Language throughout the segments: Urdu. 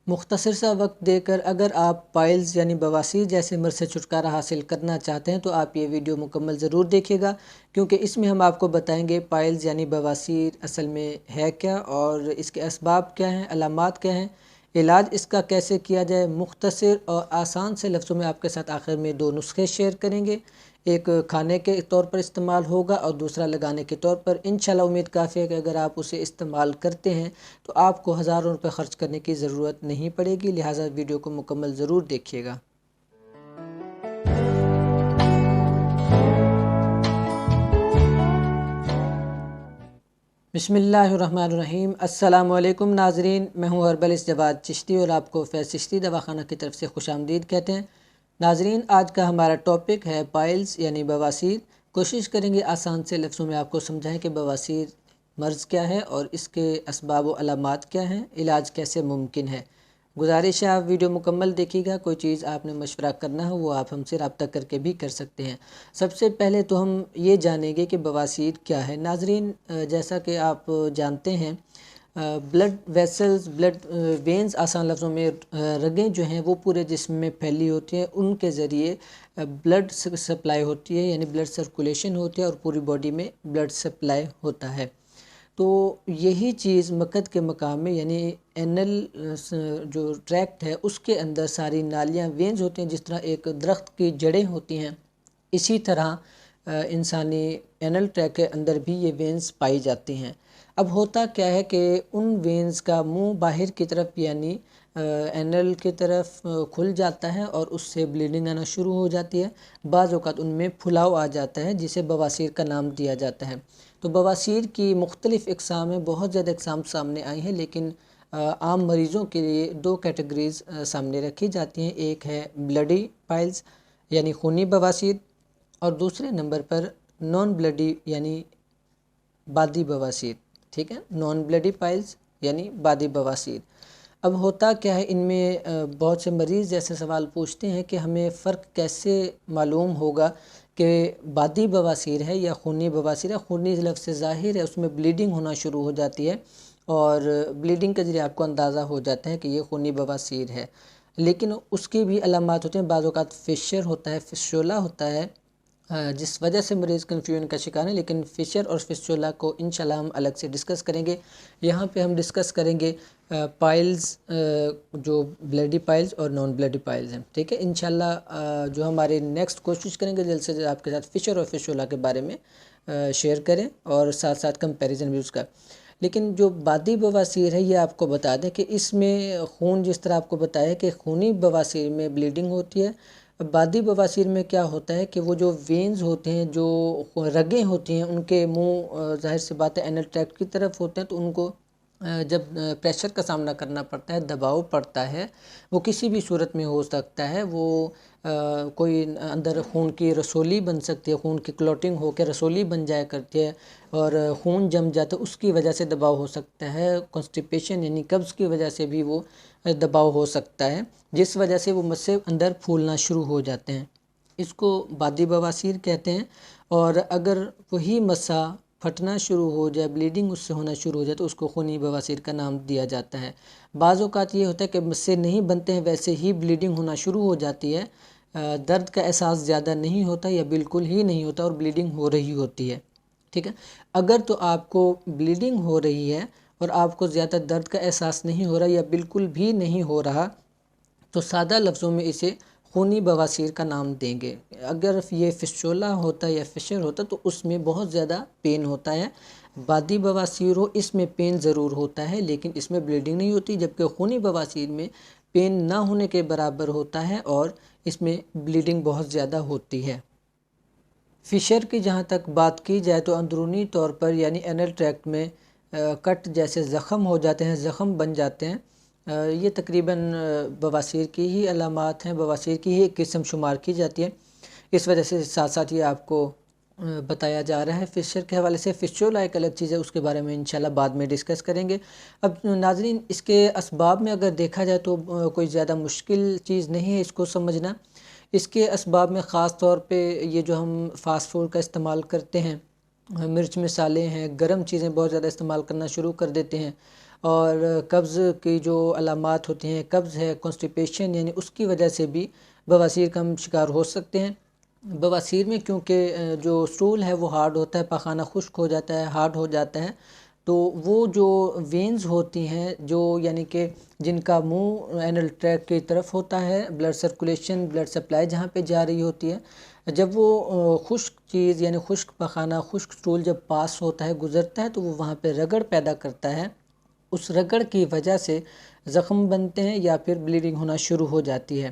مختصر سا وقت دے کر اگر آپ پائلز یعنی بواسیر جیسے مرض سے چھٹکارا حاصل کرنا چاہتے ہیں تو آپ یہ ویڈیو مکمل ضرور دیکھیے گا، کیونکہ اس میں ہم آپ کو بتائیں گے پائلز یعنی بواسیر اصل میں ہے کیا اور اس کے اسباب کیا ہیں، علامات کیا ہیں، علاج اس کا کیسے کیا جائے۔ مختصر اور آسان سے لفظوں میں آپ کے ساتھ آخر میں دو نسخے شیئر کریں گے، ایک کھانے کے طور پر استعمال ہوگا اور دوسرا لگانے کے طور پر۔ انشاءاللہ امید کافی ہے کہ اگر آپ اسے استعمال کرتے ہیں تو آپ کو ہزاروں روپے خرچ کرنے کی ضرورت نہیں پڑے گی، لہٰذا ویڈیو کو مکمل ضرور دیکھیے گا۔ بسم اللہ الرحمن الرحیم۔ السلام علیکم ناظرین، میں ہوں ہربلسٹ جواد چشتی اور آپ کو فیض چشتی دواخانہ کی طرف سے خوش آمدید کہتے ہیں۔ ناظرین، آج کا ہمارا ٹاپک ہے پائلز یعنی بواسیر۔ کوشش کریں گے آسان سے لفظوں میں آپ کو سمجھائیں کہ بواسیر مرض کیا ہے اور اس کے اسباب و علامات کیا ہیں، علاج کیسے ممکن ہے۔ گزارش ہے آپ ویڈیو مکمل دیکھیے گا، کوئی چیز آپ نے مشورہ کرنا ہو وہ آپ ہم سے رابطہ کر کے بھی کر سکتے ہیں۔ سب سے پہلے تو ہم یہ جانیں گے کہ بواسیر کیا ہے۔ ناظرین، جیسا کہ آپ جانتے ہیں بلڈ ویسلز، بلڈ وینز، آسان لفظوں میں رگیں جو ہیں وہ پورے جسم میں پھیلی ہوتی ہیں، ان کے ذریعے بلڈ سپلائی ہوتی ہے، یعنی بلڈ سرکولیشن ہوتی ہے اور پوری باڈی میں بلڈ سپلائی ہوتا ہے۔ تو یہی چیز مقعد کے مقام میں یعنی اینل جو ٹریکٹ ہے اس کے اندر ساری نالیاں وینز ہوتی ہیں، جس طرح ایک درخت کی جڑیں ہوتی ہیں اسی طرح انسانی اینل ٹریک کے اندر بھی یہ وینز پائی جاتی ہیں۔ اب ہوتا کیا ہے کہ ان وینز کا منہ باہر کی طرف یعنی اینل کی طرف کھل جاتا ہے اور اس سے بلیڈنگ آنا شروع ہو جاتی ہے۔ بعض اوقات ان میں پھلاؤ آ جاتا ہے جسے بواسیر کا نام دیا جاتا ہے۔ تو بواسیر کی مختلف اقسام ہیں، بہت زیادہ اقسام سامنے آئی ہیں، لیکن عام مریضوں کے لیے دو کیٹیگریز سامنے رکھی جاتی ہیں۔ ایک ہے بلڈی پائلز یعنی خونی بواسیر، اور دوسرے نمبر پر نان بلڈی یعنی بادی بواسیر۔ ٹھیک ہے، نان بلڈی پائلز یعنی بادی بواسیر۔ اب ہوتا کیا ہے، ان میں بہت سے مریض جیسے سوال پوچھتے ہیں کہ ہمیں فرق کیسے معلوم ہوگا کہ بادی بواسیر ہے یا خونی بواسیر ہے۔ خونی لفظ سے ظاہر ہے اس میں بلیڈنگ ہونا شروع ہو جاتی ہے اور بلیڈنگ کے ذریعے آپ کو اندازہ ہو جاتا ہے کہ یہ خونی بواسیر ہے، لیکن اس کی بھی علامات ہوتے ہیں۔ بعض اوقات فشر ہوتا ہے، فسچولا ہوتا ہے، جس وجہ سے مریض کنفیوژن کا شکار ہے، لیکن فشر اور فسچولا کو انشاءاللہ ہم الگ سے ڈسکس کریں گے۔ یہاں پہ ہم ڈسکس کریں گے پائلز، جو بلڈی پائلز اور نان بلڈی پائلز ہیں۔ ٹھیک ہے، انشاءاللہ جو ہمارے نیکسٹ کوشش کریں گے جلد سے جلد آپ کے ساتھ فشر اور فسچولا کے بارے میں شیئر کریں اور ساتھ ساتھ کمپیریزن بھی اس کا۔ لیکن جو بادی بواسیر ہے یہ آپ کو بتا دیں کہ اس میں خون، جس طرح آپ کو بتایا کہ خونی بواسیر میں بلیڈنگ ہوتی ہے، بادی بواسیر میں کیا ہوتا ہے کہ وہ جو وینز ہوتے ہیں، جو رگیں ہوتی ہیں، ان کے منہ ظاہر سی بات ہے اینل ٹریکٹ کی طرف ہوتے ہیں، تو ان کو جب پریشر کا سامنا کرنا پڑتا ہے، دباؤ پڑتا ہے، وہ کسی بھی صورت میں ہو سکتا ہے، وہ کوئی اندر خون کی رسولی بن سکتی ہے، خون کی کلوٹنگ ہو کے رسولی بن جایا کرتی ہے اور خون جم جاتا ہے، اس کی وجہ سے دباؤ ہو سکتا ہے۔ کانسٹیپیشن یعنی قبض کی وجہ سے بھی وہ دباؤ ہو سکتا ہے، جس وجہ سے وہ مسے اندر پھولنا شروع ہو جاتے ہیں، اس کو بادی بواسیر کہتے ہیں۔ اور اگر وہی مسا پھٹنا شروع ہو جائے، بلیڈنگ اس سے ہونا شروع ہو جائے، تو اس کو خونی بواسیر کا نام دیا جاتا ہے۔ بعض اوقات یہ ہوتا ہے کہ مسے نہیں بنتے ہیں، ویسے ہی بلیڈنگ ہونا شروع ہو جاتی ہے، درد کا احساس زیادہ نہیں ہوتا یا بالکل ہی نہیں ہوتا اور بلیڈنگ ہو رہی ہوتی ہے۔ ٹھیک ہے، اگر تو آپ کو بلیڈنگ ہو رہی ہے اور آپ کو زیادہ درد کا احساس نہیں ہو رہا یا بالکل بھی نہیں ہو رہا، تو سادہ لفظوں میں اسے خونی بواسیر کا نام دیں گے۔ اگر یہ فسچولا ہوتا ہے یا فشر ہوتا تو اس میں بہت زیادہ پین ہوتا ہے۔ بادی بواسیر ہو، اس میں پین ضرور ہوتا ہے لیکن اس میں بلیڈنگ نہیں ہوتی، جبکہ خونی بواسیر میں پین نہ ہونے کے برابر ہوتا ہے اور اس میں بلیڈنگ بہت زیادہ ہوتی ہے۔ فشر کی جہاں تک بات کی جائے تو اندرونی طور پر یعنی اینل ٹریکٹ میں کٹ جیسے زخم ہو جاتے ہیں، زخم بن جاتے ہیں، یہ تقریباً بواسیر کی ہی علامات ہیں، بواسیر کی ہی ایک قسم شمار کی جاتی ہے۔ اس وجہ سے ساتھ ساتھ یہ آپ کو بتایا جا رہا ہے۔ فشر کے حوالے سے فسچولا ایک الگ چیز ہے، اس کے بارے میں انشاءاللہ بعد میں ڈسکس کریں گے۔ اب ناظرین، اس کے اسباب میں اگر دیکھا جائے تو کوئی زیادہ مشکل چیز نہیں ہے اس کو سمجھنا۔ اس کے اسباب میں خاص طور پہ یہ جو ہم فاسٹ فوڈ کا استعمال کرتے ہیں، مرچ مسالے ہیں، گرم چیزیں بہت زیادہ استعمال کرنا شروع کر دیتے ہیں، اور قبض کی جو علامات ہوتی ہیں، قبض ہے، کانسٹیپیشن یعنی اس کی وجہ سے بھی بواسیر کا ہم شکار ہو سکتے ہیں۔ بواسیر میں کیونکہ جو سٹول ہے وہ ہارڈ ہوتا ہے، پاخانہ خشک ہو جاتا ہے، ہارڈ ہو جاتا ہے، تو وہ جو وینز ہوتی ہیں جو یعنی کہ جن کا منہ اینل ٹریک کی طرف ہوتا ہے، بلڈ سرکولیشن، بلڈ سپلائی جہاں پہ جا رہی ہوتی ہے، جب وہ خشک چیز یعنی خشک پاخانہ، خشک سٹول جب پاس ہوتا ہے، گزرتا ہے، تو وہ وہاں پہ رگڑ پیدا کرتا ہے۔ اس رگڑ کی وجہ سے زخم بنتے ہیں یا پھر بلیڈنگ ہونا شروع ہو جاتی ہے۔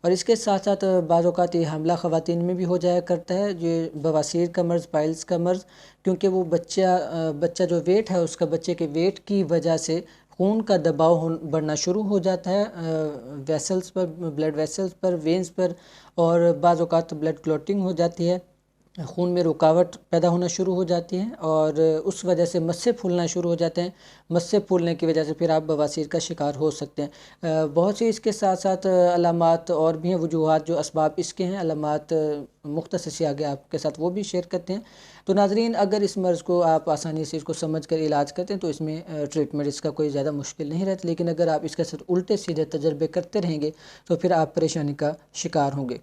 اور اس کے ساتھ ساتھ بعض اوقات یہ حاملہ خواتین میں بھی ہو جایا کرتا ہے، یہ بواسیر کا مرض، پائلز کا مرض، کیونکہ وہ بچہ جو ویٹ ہے اس کا، بچے کے ویٹ کی وجہ سے خون کا دباؤ بڑھنا شروع ہو جاتا ہے ویسلز پر، بلڈ ویسلز پر، وینز پر، اور بعض اوقات بلڈ کلوٹنگ ہو جاتی ہے، خون میں رکاوٹ پیدا ہونا شروع ہو جاتی ہے، اور اس وجہ سے مسے پھولنا شروع ہو جاتے ہیں۔ مسے پھولنے کی وجہ سے پھر آپ بواسیر کا شکار ہو سکتے ہیں۔ بہت سی اس کے ساتھ ساتھ علامات اور بھی ہیں، وجوہات جو اسباب اس کے ہیں، علامات مختصر سے آگے آپ کے ساتھ وہ بھی شیئر کرتے ہیں۔ تو ناظرین، اگر اس مرض کو آپ آسانی سے اس کو سمجھ کر علاج کرتے ہیں تو اس میں ٹریٹمنٹ اس کا کوئی زیادہ مشکل نہیں رہتا، لیکن اگر آپ اس کے ساتھ الٹے سیدھے تجربے کرتے رہیں گے تو پھر آپ پریشانی کا شکار ہوں گے۔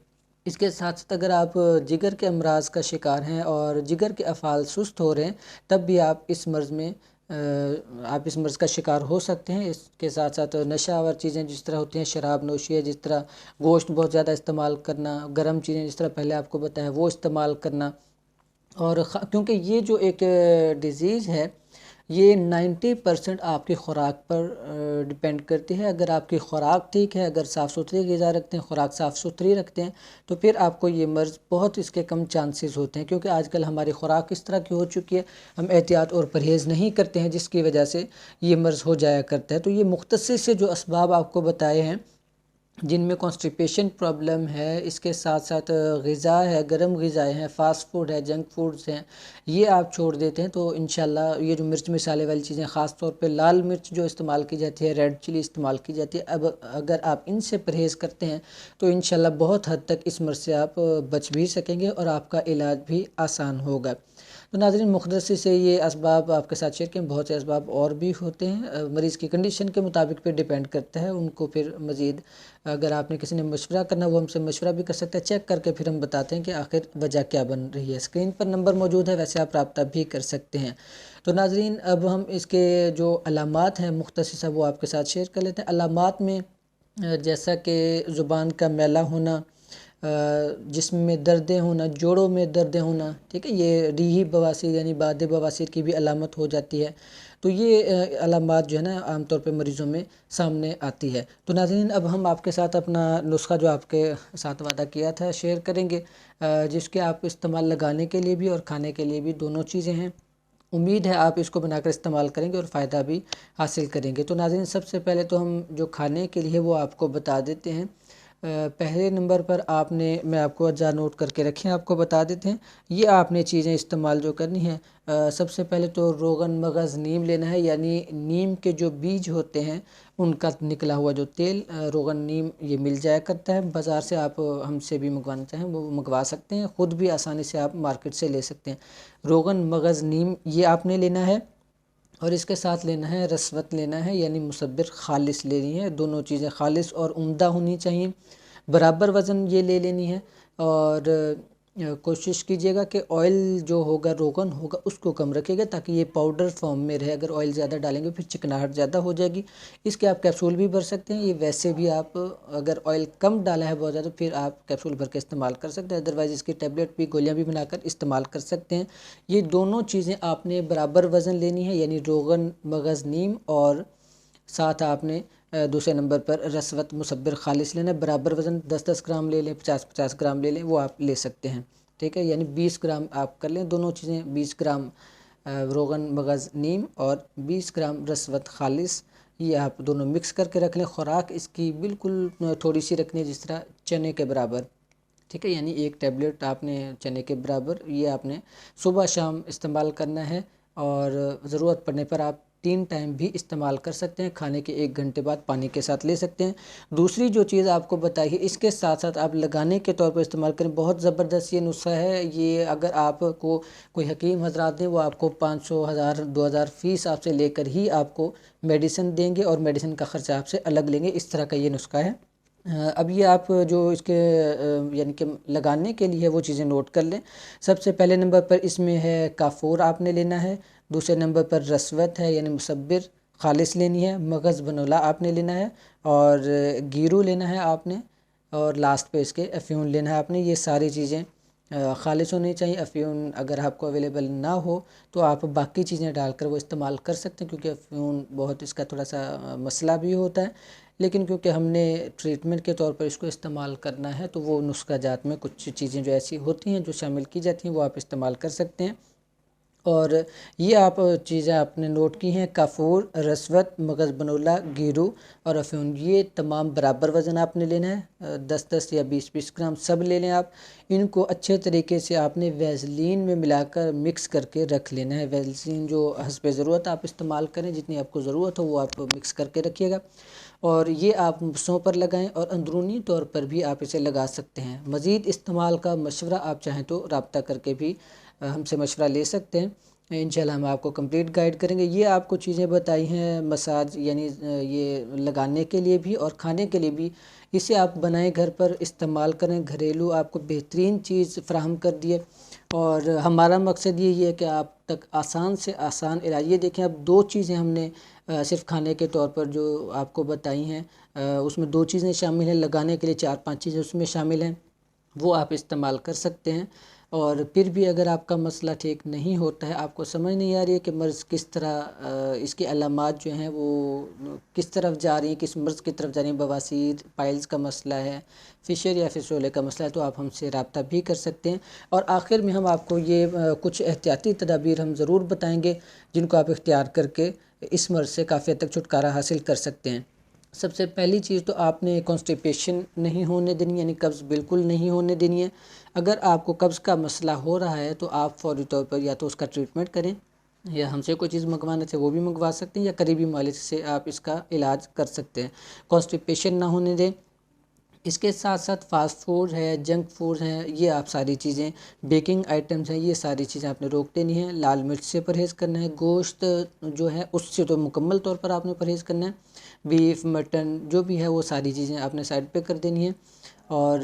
اس کے ساتھ ساتھ اگر آپ جگر کے امراض کا شکار ہیں اور جگر کے افعال سست ہو رہے ہیں، تب بھی آپ اس مرض کا شکار ہو سکتے ہیں۔ اس کے ساتھ ساتھ نشہ آور چیزیں جس طرح ہوتی ہیں، شراب نوشی ہے، جس طرح گوشت بہت زیادہ استعمال کرنا، گرم چیزیں جس طرح پہلے آپ کو بتایا وہ استعمال کرنا، اور کیونکہ یہ جو ایک ڈیزیز ہے یہ 90% آپ کی خوراک پر ڈیپینڈ کرتی ہے۔ اگر آپ کی خوراک ٹھیک ہے، اگر صاف ستھری غذا رکھتے ہیں، خوراک صاف ستھری رکھتے ہیں، تو پھر آپ کو یہ مرض بہت اس کے کم چانسز ہوتے ہیں، کیونکہ آج کل ہماری خوراک اس طرح کی ہو چکی ہے، ہم احتیاط اور پرہیز نہیں کرتے ہیں، جس کی وجہ سے یہ مرض ہو جایا کرتا ہے۔ تو یہ مختصر سے جو اسباب آپ کو بتائے ہیں، جن میں کانسٹیپیشن پرابلم ہے، اس کے ساتھ ساتھ غذا ہے، گرم غذائیں ہیں، فاسٹ فوڈ ہے، جنک فوڈز ہیں، یہ آپ چھوڑ دیتے ہیں تو انشاءاللہ یہ جو مرچ مسالے والی چیزیں، خاص طور پہ لال مرچ جو استعمال کی جاتی ہے، ریڈ چلی استعمال کی جاتی ہے، اب اگر آپ ان سے پرہیز کرتے ہیں تو انشاءاللہ بہت حد تک اس مرض سے آپ بچ بھی سکیں گے اور آپ کا علاج بھی آسان ہوگا۔ تو ناظرین، مختصر سے یہ اسباب آپ کے ساتھ شیئر کریں، بہت سے اسباب اور بھی ہوتے ہیں، مریض کی کنڈیشن کے مطابق پہ ڈیپینڈ کرتا ہے، ان کو پھر مزید اگر آپ نے کسی نے مشورہ کرنا وہ ہم سے مشورہ بھی کر سکتے ہیں، چیک کر کے پھر ہم بتاتے ہیں کہ آخر وجہ کیا بن رہی ہے۔ اسکرین پر نمبر موجود ہے، ویسے آپ رابطہ بھی کر سکتے ہیں۔ تو ناظرین، اب ہم اس کے جو علامات ہیں مختصر سا وہ آپ کے ساتھ شیئر کر لیتے ہیں۔ علامات میں جیسا کہ زبان کا میلا ہونا، جسم میں دردیں ہونا، جوڑوں میں دردیں ہونا، ٹھیک ہے، یہ ریحی بواسیر یعنی باد بواسیر کی بھی علامت ہو جاتی ہے۔ تو یہ علامات جو ہے نا عام طور پہ مریضوں میں سامنے آتی ہے۔ تو ناظرین، اب ہم آپ کے ساتھ اپنا نسخہ جو آپ کے ساتھ وعدہ کیا تھا شیئر کریں گے، جس کے آپ استعمال لگانے کے لیے بھی اور کھانے کے لیے بھی دونوں چیزیں ہیں۔ امید ہے آپ اس کو بنا کر استعمال کریں گے اور فائدہ بھی حاصل کریں گے۔ تو ناظرین، سب سے پہلے تو ہم جو کھانے کے لیے وہ آپ کو بتا دیتے ہیں۔ پہلے نمبر پر میں آپ کو اجزاء نوٹ کر کے رکھیں، آپ کو بتا دیتے ہیں۔ یہ آپ نے چیزیں استعمال جو کرنی ہیں، سب سے پہلے تو روغن مغز نیم لینا ہے، یعنی نیم کے جو بیج ہوتے ہیں ان کا نکلا ہوا جو تیل، روغن نیم، یہ مل جایا کرتا ہے بازار سے، آپ ہم سے بھی منگوانا چاہیں وہ منگوا سکتے ہیں، خود بھی آسانی سے آپ مارکیٹ سے لے سکتے ہیں۔ روغن مغز نیم یہ آپ نے لینا ہے، اور اس کے ساتھ لینا ہے رسوت لینا ہے، یعنی مصبر خالص لینی ہے، دونوں چیزیں خالص اور عمدہ ہونی چاہیے، برابر وزن یہ لے لینی ہے، اور کوشش کیجیے گا کہ آئل جو ہوگا، روغن ہوگا، اس کو کم رکھیے گا تاکہ یہ پاؤڈر فارم میں رہے۔ اگر آئل زیادہ ڈالیں گے پھر چکناہٹ زیادہ ہو جائے گی۔ اس کے آپ کیپسول بھی بھر سکتے ہیں، یہ ویسے بھی آپ اگر آئل کم ڈالا ہے بہت زیادہ پھر آپ کیپسول بھر کے استعمال کر سکتے ہیں، ادروائز اس کی ٹیبلٹ بھی، گولیاں بھی بنا کر استعمال کر سکتے ہیں۔ یہ دونوں چیزیں آپ نے برابر وزن لینی ہے، یعنی روغن مغز نیم، اور ساتھ آپ نے دوسرے نمبر پر رسوت مصبر خالص لینا ہے، برابر وزن 10-10 گرام لے لیں، 50-50 گرام لے لیں، وہ آپ لے سکتے ہیں، ٹھیک ہے، یعنی 20 گرام آپ کر لیں دونوں چیزیں، 20 گرام روغن مغز نیم اور 20 گرام رسوت خالص، یہ آپ دونوں مکس کر کے رکھ لیں۔ خوراک اس کی بالکل تھوڑی سی رکھنی ہے، جس طرح چنے کے برابر، ٹھیک ہے، یعنی ایک ٹیبلٹ آپ نے چنے کے برابر، یہ آپ نے صبح شام استعمال کرنا ہے، اور ضرورت پڑنے پر آپ 3 ٹائم بھی استعمال کر سکتے ہیں، کھانے کے 1 گھنٹے بعد پانی کے ساتھ لے سکتے ہیں۔ دوسری جو چیز آپ کو بتائی ہے، اس کے ساتھ ساتھ آپ لگانے کے طور پر استعمال کریں، بہت زبردست یہ نسخہ ہے۔ یہ اگر آپ کو کوئی حکیم حضرات دیں، وہ آپ کو 500، 1000، 2000 فیس آپ سے لے کر ہی آپ کو میڈیسن دیں گے، اور میڈیسن کا خرچہ آپ سے الگ لیں گے، اس طرح کا یہ نسخہ ہے۔ اب یہ آپ جو اس کے یعنی کہ لگانے کے لیے وہ چیزیں نوٹ کر لیں۔ سب سے پہلے نمبر پر اس میں ہے کافور آپ نے لینا ہے، دوسرے نمبر پر رسوت ہے یعنی مصبر خالص لینی ہے، مغز بنولا آپ نے لینا ہے، اور گیرو لینا ہے آپ نے، اور لاسٹ پہ اس کے افیون لینا ہے آپ نے۔ یہ ساری چیزیں خالص ہونی چاہیے۔ افیون اگر آپ کو اویلیبل نہ ہو تو آپ باقی چیزیں ڈال کر وہ استعمال کر سکتے ہیں، کیونکہ افیون بہت اس کا تھوڑا سا مسئلہ بھی ہوتا ہے، لیکن کیونکہ ہم نے ٹریٹمنٹ کے طور پر اس کو استعمال کرنا ہے تو وہ نسخہ جات میں کچھ چیزیں جو ایسی ہوتی ہیں جو شامل کی جاتی ہیں وہ آپ استعمال کر سکتے ہیں۔ اور یہ آپ چیزیں آپ نے نوٹ کی ہیں، کافور، رسوت، مغز بنولا، گیرو اور افیون، یہ تمام برابر وزن آپ نے لینا ہے، 10-10 یا 20-20 گرام سب لے لیں آپ۔ ان کو اچھے طریقے سے آپ نے ویزلین میں ملا کر مکس کر کے رکھ لینا ہے۔ ویزلین جو حسب ضرورت آپ استعمال کریں، جتنی آپ کو ضرورت ہو وہ آپ مکس کر کے رکھیے گا، اور یہ آپ مفصلوں پر لگائیں، اور اندرونی طور پر بھی آپ اسے لگا سکتے ہیں۔ مزید استعمال کا مشورہ آپ چاہیں تو رابطہ کر کے بھی ہم سے مشورہ لے سکتے ہیں، انشاءاللہ ہم آپ کو کمپلیٹ گائیڈ کریں گے۔ یہ آپ کو چیزیں بتائی ہیں مساج یعنی یہ لگانے کے لیے بھی اور کھانے کے لیے بھی، اسے آپ بنائیں، گھر پر استعمال کریں، گھریلو آپ کو بہترین چیز فراہم کر دیے، اور ہمارا مقصد یہی ہے کہ آپ تک آسان سے آسان علاج۔ یہ دیکھیں اب 2 چیزیں ہم نے صرف کھانے کے طور پر جو آپ کو بتائی ہیں، اس میں 2 چیزیں شامل ہیں، لگانے کے لیے 4-5 چیزیں اس میں شامل ہیں، وہ آپ استعمال کر سکتے ہیں۔ اور پھر بھی اگر آپ کا مسئلہ ٹھیک نہیں ہوتا ہے، آپ کو سمجھ نہیں آ رہی ہے کہ مرض کس طرح اس کی علامات جو ہیں وہ کس طرف جا رہی ہیں، کس مرض کی طرف جا رہی ہیں، بواسیر، پائلز کا مسئلہ ہے، فشر یا فسولے کا مسئلہ ہے، تو آپ ہم سے رابطہ بھی کر سکتے ہیں۔ اور آخر میں ہم آپ کو یہ کچھ احتیاطی تدابیر ہم ضرور بتائیں گے جن کو آپ اختیار کر کے اس مرض سے کافی حد تک چھٹکارا حاصل کر سکتے ہیں۔ سب سے پہلی چیز تو آپ نے کانسٹیپیشن نہیں ہونے دینی، یعنی قبض بالکل نہیں ہونے دینی ہے۔ اگر آپ کو قبض کا مسئلہ ہو رہا ہے تو آپ فوری طور پر یا تو اس کا ٹریٹمنٹ کریں، یا ہم سے کوئی چیز منگوانا چاہے وہ بھی منگوا سکتے ہیں، یا قریبی معالج سے آپ اس کا علاج کر سکتے ہیں۔ کانسٹیپیشن نہ ہونے دیں۔ اس کے ساتھ ساتھ فاسٹ فوڈ ہے، جنک فوڈ ہیں، یہ آپ ساری چیزیں، بیکنگ آئٹمز ہیں، یہ ساری چیزیں آپ نے روک دینی ہیں۔ لال مرچ سے پرہیز کرنا ہے، گوشت جو ہے اس سے تو مکمل طور پر آپ نے پرہیز کرنا ہے، بیف، مٹن جو بھی ہے وہ ساری چیزیں آپ نے سائڈ پہ کر دینی ہیں، اور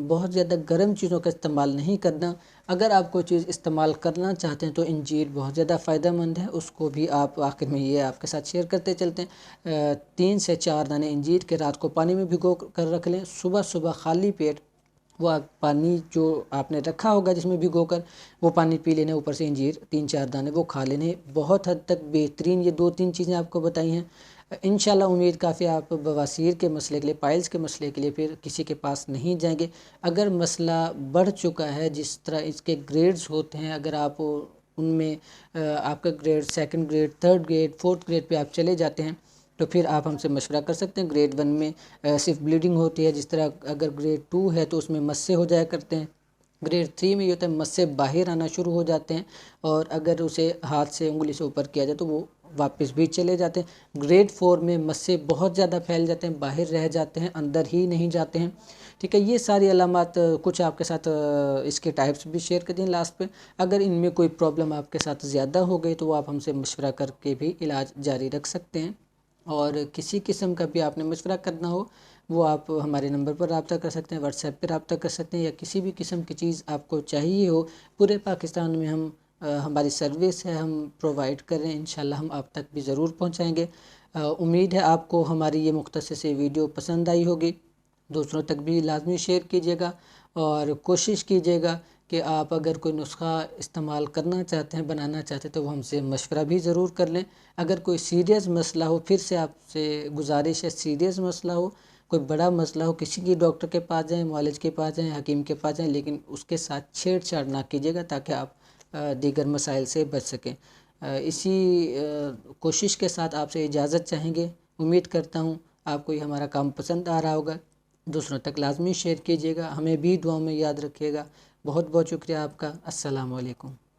بہت زیادہ گرم چیزوں کا استعمال نہیں کرنا۔ اگر آپ کوئی چیز استعمال کرنا چاہتے ہیں تو انجیر بہت زیادہ فائدہ مند ہے، اس کو بھی آپ آخر میں یہ آپ کے ساتھ شیئر کرتے چلتے ہیں۔ 3 سے 4 دانے انجیر کے رات کو پانی میں بھگو کر رکھ لیں، صبح صبح خالی پیٹ وہ پانی جو آپ نے رکھا ہوگا جس میں بھگو کر وہ پانی پی لینے، اوپر سے انجیر 3-4 دانے وہ کھا لینے، بہت حد تک بہترین یہ 2-3 چیزیں آپ کو بتائی ہیں۔ انشاءاللہ امید کافی آپ بواسیر کے مسئلے کے لیے، پائلز کے مسئلے کے لیے پھر کسی کے پاس نہیں جائیں گے۔ اگر مسئلہ بڑھ چکا ہے، جس طرح اس کے گریڈز ہوتے ہیں، اگر آپ ان میں آپ کا grade 2nd grade, 3rd grade, 4th grade پہ آپ چلے جاتے ہیں تو پھر آپ ہم سے مشورہ کر سکتے ہیں۔ گریڈ 1 میں صرف بلیڈنگ ہوتی ہے، جس طرح اگر گریڈ 2 ہے تو اس میں مسے ہو جایا کرتے ہیں۔ گریڈ 3 میں یہ ہوتا ہے مسے باہر آنا شروع ہو جاتے ہیں، اور اگر اسے ہاتھ سے انگلی سے اوپر کیا جائے تو وہ واپس بھی چلے جاتے ہیں۔ گریڈ 4 میں مسے بہت زیادہ پھیل جاتے ہیں، باہر رہ جاتے ہیں، اندر ہی نہیں جاتے ہیں، ٹھیک ہے۔ یہ ساری علامات کچھ آپ کے ساتھ اس کے ٹائپس بھی شیئر کر دیں لاسٹ پہ۔ اگر ان میں کوئی پرابلم آپ کے ساتھ زیادہ ہو گئی تو وہ آپ ہم سے مشورہ کر کے بھی علاج جاری رکھ سکتے ہیں، اور کسی قسم کا بھی آپ نے مشورہ کرنا ہو وہ آپ ہمارے نمبر پر رابطہ کر سکتے ہیں، واٹس ایپ پہ رابطہ کر سکتے ہیں، یا کسی بھی قسم کی چیز آپ کو چاہیے ہو پورے پاکستان میں ہماری سروس ہے، ہم پرووائڈ کر رہے ہیں، انشاءاللہ ہم آپ تک بھی ضرور پہنچائیں گے۔ امید ہے آپ کو ہماری یہ مختصر سی ویڈیو پسند آئی ہوگی، دوسروں تک بھی لازمی شیئر کیجیے گا، اور کوشش کیجیے گا کہ آپ اگر کوئی نسخہ استعمال کرنا چاہتے ہیں، بنانا چاہتے ہیں تو وہ ہم سے مشورہ بھی ضرور کر لیں۔ اگر کوئی سیریس مسئلہ ہو، پھر سے آپ سے گزارش ہے، سیریس مسئلہ ہو، کوئی بڑا مسئلہ ہو، کسی کی ڈاکٹر کے پاس جائیں، معالج کے پاس جائیں، حکیم کے پاس جائیں، لیکن اس کے ساتھ چھیڑ چھاڑ نہ کیجیے گا تاکہ آپ دیگر مسائل سے بچ سکیں۔ اسی کوشش کے ساتھ آپ سے اجازت چاہیں گے۔ امید کرتا ہوں آپ کو یہ ہمارا کام پسند آ رہا ہوگا، دوسروں تک لازمی شیئر کیجیے گا، ہمیں بھی دعاؤں میں یاد رکھیے گا۔ بہت بہت شکریہ آپ کا۔ السلام علیکم۔